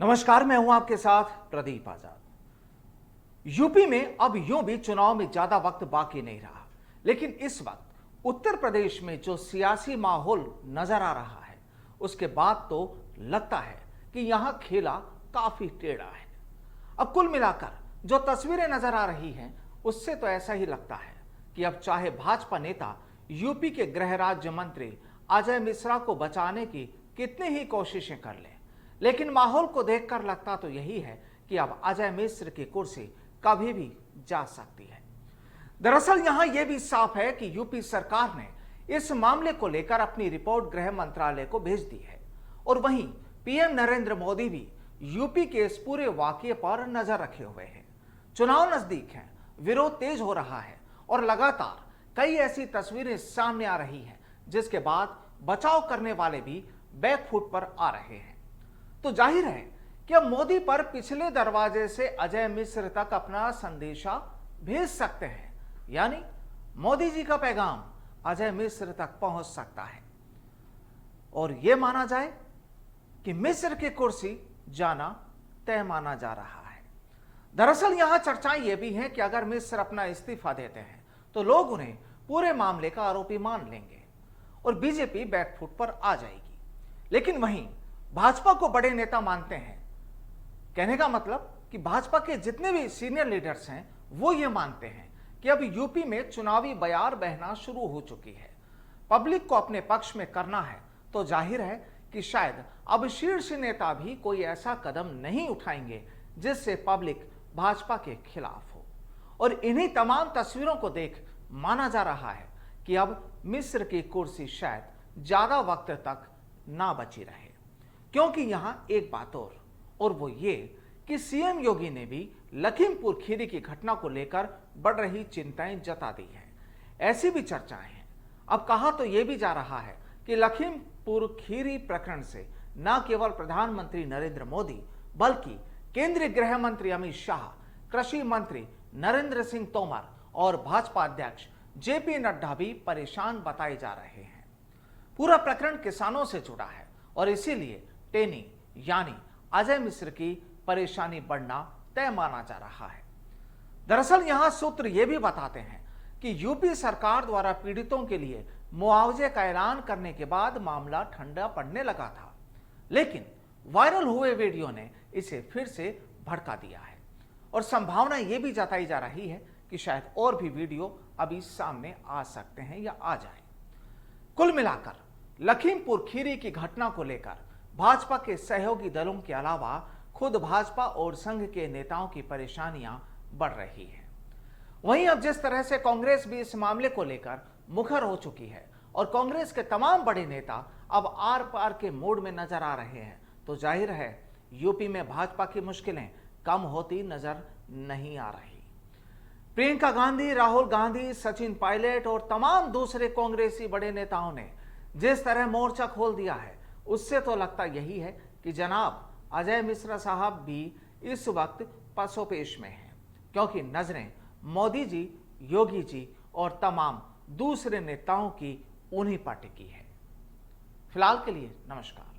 नमस्कार, मैं हूं आपके साथ प्रदीप आजाद। यूपी में अब यूं भी चुनाव में ज्यादा वक्त बाकी नहीं रहा, लेकिन इस वक्त उत्तर प्रदेश में जो सियासी माहौल नजर आ रहा है, उसके बाद तो लगता है कि यहां खेला काफी टेढ़ा है। अब कुल मिलाकर जो तस्वीरें नजर आ रही हैं, उससे तो ऐसा ही लगता है कि अब चाहे भाजपा नेता यूपी के गृह राज्य मंत्री अजय मिश्रा को बचाने की कितनी ही कोशिशें कर लें, लेकिन माहौल को देखकर लगता तो यही है कि अब अजय मिश्र की कुर्सी कभी भी जा सकती है। दरअसल यहां यह भी साफ है कि यूपी सरकार ने इस मामले को लेकर अपनी रिपोर्ट गृह मंत्रालय को भेज दी है और वहीं पीएम नरेंद्र मोदी भी यूपी के इस पूरे वाकये पर नजर रखे हुए हैं। चुनाव नजदीक हैं, विरोध तेज हो रहा है और लगातार कई ऐसी तस्वीरें सामने आ रही हैं जिसके बाद बचाव करने वाले भी बैकफुट पर आ रहे हैं। तो जाहिर है कि अब मोदी पर पिछले दरवाजे से अजय मिश्र तक अपना संदेशा भेज सकते हैं, यानी मोदी जी का पैगाम अजय मिश्र तक पहुंच सकता है और यह माना जाए कि मिश्र की कुर्सी जाना तय माना जा रहा है। दरअसल यहां चर्चाएं यह भी हैं कि अगर मिश्र अपना इस्तीफा देते हैं तो लोग उन्हें पूरे मामले का आरोपी मान लेंगे और बीजेपी बैकफुट पर आ जाएगी। लेकिन वहीं भाजपा को बड़े नेता मानते हैं। कहने का मतलब कि भाजपा के जितने भी सीनियर लीडर्स हैं वो ये मानते हैं कि अब यूपी में चुनावी बयार बहना शुरू हो चुकी है। पब्लिक को अपने पक्ष में करना है तो जाहिर है कि शायद अब शीर्ष नेता भी कोई ऐसा कदम नहीं उठाएंगे जिससे पब्लिक भाजपा के खिलाफ हो। और इन्हीं तमाम तस्वीरों को देख माना जा रहा है कि अब मिश्र की कुर्सी शायद ज्यादा वक्त तक ना बची रहे, क्योंकि यहां एक बात और वो ये कि सीएम योगी ने भी लखीमपुर खीरी की घटना को लेकर बढ़ रही चिंताएं जता दी हैं। ऐसी भी चर्चाएं हैं। अब कहा तो यह भी जा रहा है कि लखीमपुर खीरी प्रकरण से न केवल प्रधानमंत्री नरेंद्र मोदी बल्कि केंद्रीय गृह मंत्री अमित शाह, कृषि मंत्री नरेंद्र सिंह तोमर और भाजपा अध्यक्ष जेपी नड्डा भी परेशान बताए जा रहे हैं। पूरा प्रकरण किसानों से जुड़ा है और इसीलिए टेनी यानी अजय मिश्र की परेशानी बढ़ना तय माना जा रहा है। दरअसल यहां सूत्र यह भी बताते हैं कि यूपी सरकार द्वारा पीड़ितों के लिए मुआवजे का ऐलान करने के बाद मामला ठंडा पड़ने लगा था, लेकिन वायरल हुए वीडियो ने इसे फिर से भड़का दिया है और संभावना यह भी जताई जा रही है कि शायद और भी वीडियो अभी सामने आ सकते हैं या आ जाए। कुल मिलाकर लखीमपुर खीरी की घटना को लेकर भाजपा के सहयोगी दलों के अलावा खुद भाजपा और संघ के नेताओं की परेशानियां बढ़ रही है। वहीं अब जिस तरह से कांग्रेस भी इस मामले को लेकर मुखर हो चुकी है और कांग्रेस के तमाम बड़े नेता अब आर पार के मोड में नजर आ रहे हैं, तो जाहिर है यूपी में भाजपा की मुश्किलें कम होती नजर नहीं आ रही। प्रियंका गांधी, राहुल गांधी, सचिन पायलट और तमाम दूसरे कांग्रेसी बड़े नेताओं ने जिस तरह मोर्चा खोल दिया है, उससे तो लगता यही है कि जनाब अजय मिश्रा साहब भी इस वक्त पसोपेश में हैं, क्योंकि नजरें मोदी जी, योगी जी और तमाम दूसरे नेताओं की उन्हीं पर टिकी है। फिलहाल के लिए नमस्कार।